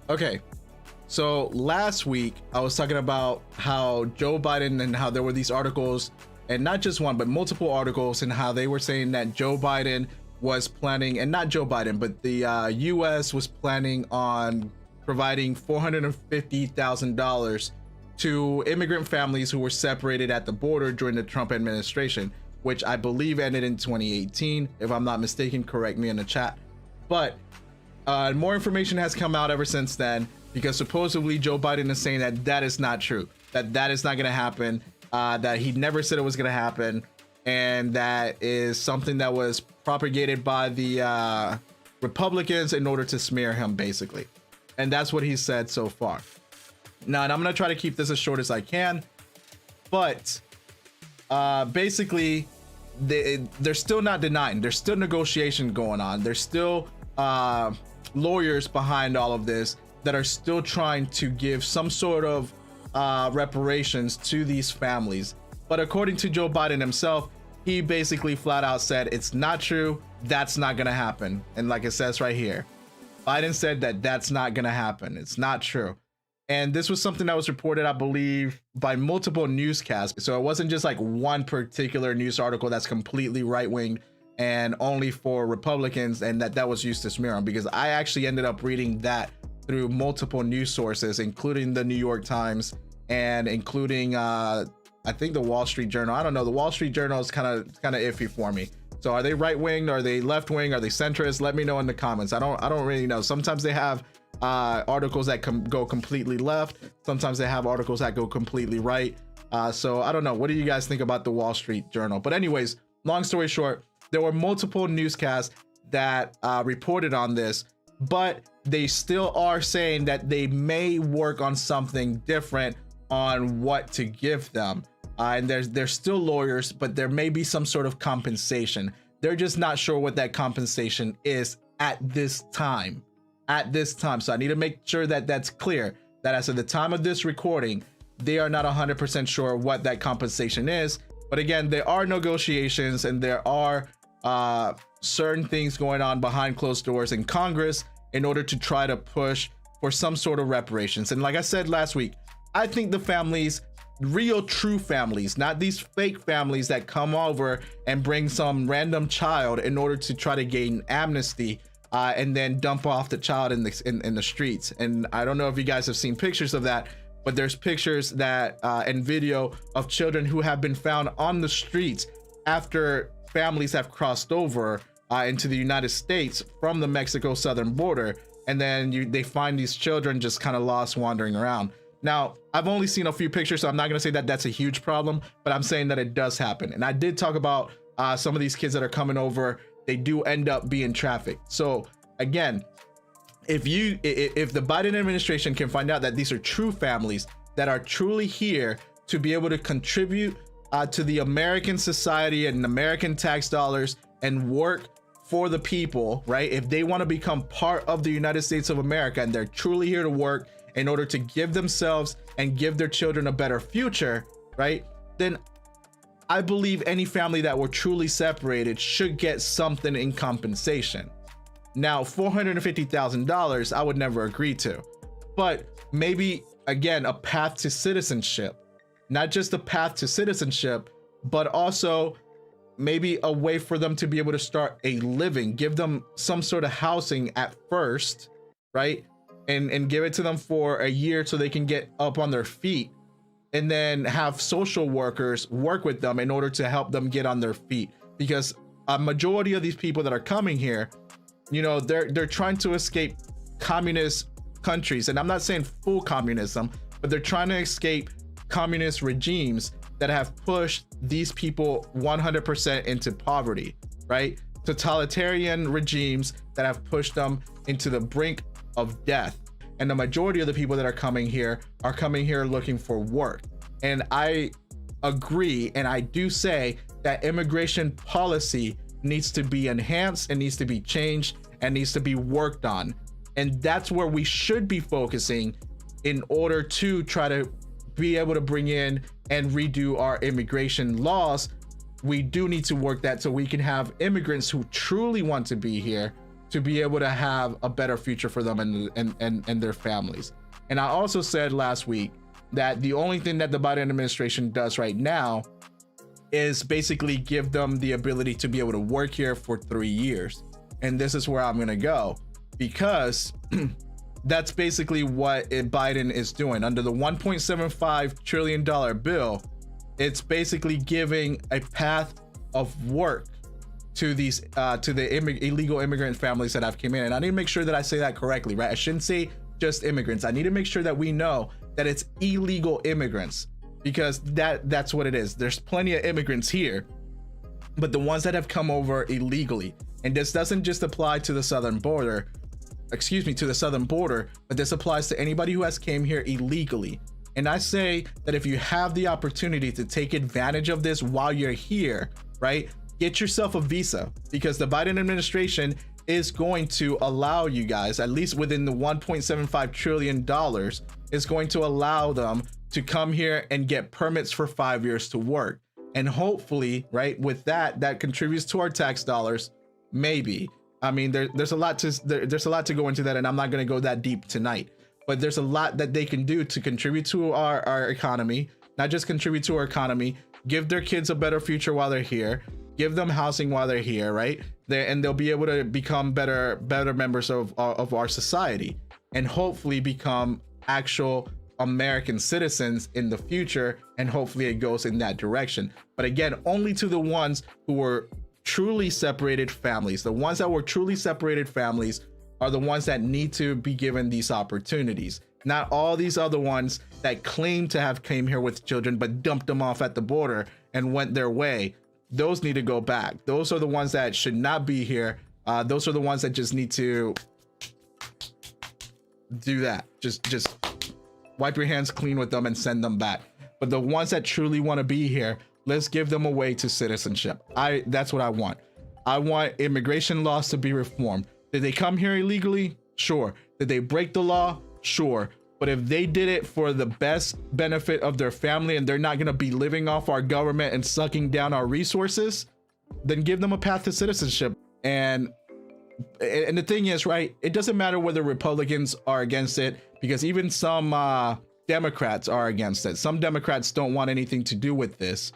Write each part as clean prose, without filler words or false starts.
Okay, so last week I was talking about how Joe Biden and how there were these articles, and not just one, but multiple articles, and how they were saying that Joe Biden was planning, and not Joe Biden, but the US was planning on providing $450,000 to immigrant families who were separated at the border during the Trump administration, which I believe ended in 2018. If I'm not mistaken, correct me in the chat. But more information has come out ever since then, because supposedly Joe Biden is saying that that is not true, that is not going to happen, that he never said it was going to happen, and that is something that was propagated by the Republicans in order to smear him, basically. And that's what he said so far. Now, and I'm going to try to keep this as short as I can, but basically, they're still not denying. There's still negotiation going on. There's still lawyers behind all of this that are still trying to give some sort of reparations to these families. But according to Joe Biden himself, he basically flat out said it's not true. That's not going to happen. And like it says right here, Biden said that that's not going to happen. It's not true. And this was something that was reported, I believe, by multiple newscasts. So it wasn't just like one particular news article that's completely right-winged and only for Republicans, and that was used to smear them, because I actually ended up reading that through multiple news sources, including the New York Times and including I think the Wall Street Journal. I don't know. The Wall Street Journal is kind of iffy for me. So are they right-winged? Are they left-wing? Are they centrist? Let me know in the comments. I don't really know. Sometimes they have articles that go completely left. Sometimes they have articles that go completely right. So I don't know. What do you guys think about the Wall Street Journal? But anyways, long story short, there were multiple newscasts that reported on this, but they still are saying that they may work on something different on what to give them. And there's still lawyers, but there may be some sort of compensation. They're just not sure what that compensation is at this time. So I need to make sure that that's clear, that as of the time of this recording, they are not 100% sure what that compensation is. But again, there are negotiations, and there are certain things going on behind closed doors in Congress in order to try to push for some sort of reparations. And like I said last week, I think the families, real true families, not these fake families that come over and bring some random child in order to try to gain amnesty, and then dump off the child in the streets. And I don't know if you guys have seen pictures of that, but there's pictures that and video of children who have been found on the streets after families have crossed over into the United States from the Mexico southern border, and then they find these children just kind of lost, wandering around. Now, I've only seen a few pictures, so I'm not going to say that that's a huge problem, but I'm saying that it does happen. And I did talk about some of these kids that are coming over. They do end up being trafficked. So again, if the Biden administration can find out that these are true families that are truly here to be able to contribute to the American society and American tax dollars and work for the people, right? If they want to become part of the United States of America and they're truly here to work in order to give themselves and give their children a better future, right? Then I believe any family that were truly separated should get something in compensation. Now, $450,000, I would never agree to, but maybe, again, a path to citizenship, not just a path to citizenship, but also maybe a way for them to be able to start a living, give them some sort of housing at first, right? And give it to them for a year so they can get up on their feet, and then have social workers work with them in order to help them get on their feet. Because a majority of these people that are coming here, you know, they're trying to escape communist countries. And I'm not saying full communism, but they're trying to escape communist regimes that have pushed these people 100% into poverty, right? Totalitarian regimes that have pushed them into the brink of death. And the majority of the people that are coming here looking for work. And I agree, and I do say that immigration policy needs to be enhanced and needs to be changed and needs to be worked on. And that's where we should be focusing in order to try to be able to bring in and redo our immigration laws. We do need to work that so we can have immigrants who truly want to be here to be able to have a better future for them and their families. And I also said last week that the only thing that the Biden administration does right now is basically give them the ability to be able to work here for 3 years. And this is where I'm going to go, because that's basically what Biden is doing under the $1.75 trillion bill. It's basically giving a path of work to these to the illegal immigrant families that have come in. And I need to make sure that I say that correctly, right? I shouldn't say just immigrants. I need to make sure that we know that it's illegal immigrants, because that's what it is. There's plenty of immigrants here, but the ones that have come over illegally. And this doesn't just apply to the southern border, to the southern border, but this applies to anybody who has came here illegally. And I say that if you have the opportunity to take advantage of this while you're here, right, get yourself a visa, because the Biden administration is going to allow you guys, at least within the $1.75 trillion, is going to allow them to come here and get permits for 5 years to work. And hopefully, right, with that contributes to our tax dollars. Maybe. I mean, there's a lot to go into that, and I'm not going to go that deep tonight. But there's a lot that they can do to contribute to our economy, not just contribute to our economy, give their kids a better future while they're here, give them housing while they're here, right? And they'll be able to become better members of our society, and hopefully become actual American citizens in the future. And hopefully it goes in that direction. But again, only to the ones who were truly separated families. The ones that were truly separated families are the ones that need to be given these opportunities. Not all these other ones that claim to have came here with children but dumped them off at the border and went their way. Those need to go back. Those are the ones that should not be here. Those are the ones that just need to do that. Just wipe your hands clean with them and send them back. But the ones that truly want to be here, let's give them a way to citizenship. That's what I want. I want immigration laws to be reformed. Did they come here illegally? Sure. Did they break the law? Sure. But if they did it for the best benefit of their family and they're not going to be living off our government and sucking down our resources, then give them a path to citizenship. And the thing is, right, it doesn't matter whether Republicans are against it, because even some Democrats are against it. Some Democrats don't want anything to do with this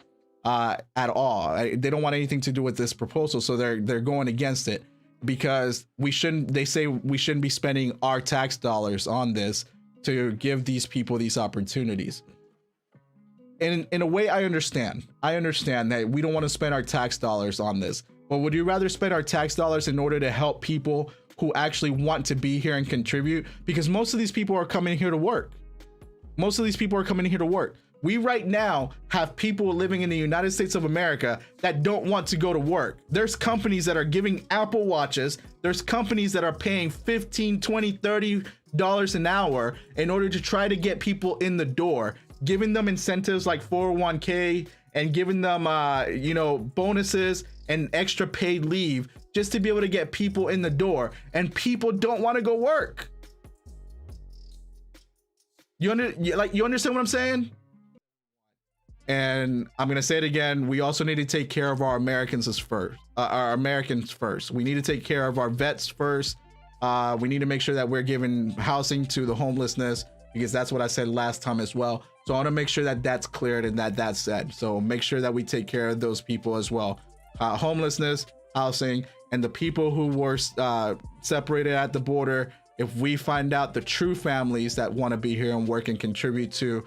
at all. They don't want anything to do with this proposal, so they're going against it, because they say we shouldn't be spending our tax dollars on this to give these people these opportunities. And in a way, I understand that we don't want to spend our tax dollars on this, but would you rather spend our tax dollars in order to help people who actually want to be here and contribute? Because most of these people are coming here to work. We right now have people living in the United States of America that don't want to go to work. There's companies that are giving Apple Watches. There's companies that are paying $15, $20, $30 an hour in order to try to get people in the door, giving them incentives like 401k and giving them, bonuses and extra paid leave just to be able to get people in the door. And people don't want to go work. You understand what I'm saying? And I'm gonna say it again. We also need to take care of our Americans first. We need to take care of our vets first. We need to make sure that we're giving housing to the homelessness, because that's what I said last time as well. So I want to make sure that that's cleared and that's said. So make sure that we take care of those people as well. Homelessness, housing, and the people who were separated at the border. If we find out the true families that want to be here and work and contribute to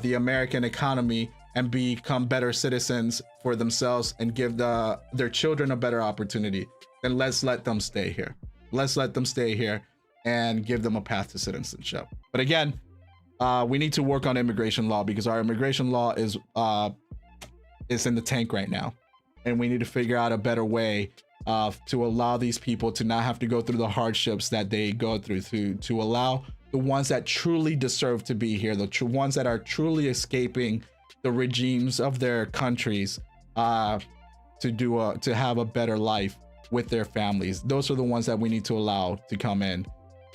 the American economy and become better citizens for themselves and give their children a better opportunity, then let's let them stay here. Let's let them stay here and give them a path to citizenship. But again, we need to work on immigration law, because our immigration law is in the tank right now. And we need to figure out a better way to allow these people to not have to go through the hardships that they go through, to allow the ones that truly deserve to be here, the ones that are truly escaping the regimes of their countries, to have a better life with their families. Those are the ones that we need to allow to come in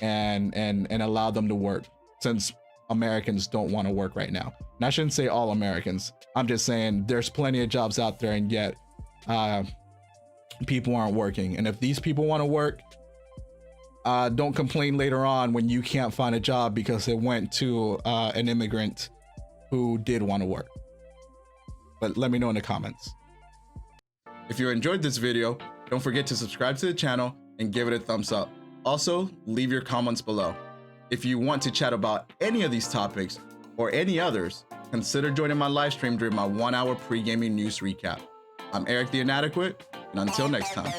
and allow them to work, since Americans don't want to work right now. And I shouldn't say all Americans. I'm just saying there's plenty of jobs out there, and yet people aren't working. And if these people want to work, don't complain later on when you can't find a job because it went to an immigrant who did want to work. But let me know in the comments. If you enjoyed this video, don't forget to subscribe to the channel and give it a thumbs up. Also, leave your comments below. If you want to chat about any of these topics or any others, consider joining my live stream during my 1-hour pre-gaming news recap. I'm Eric the Inadequate, and until next time.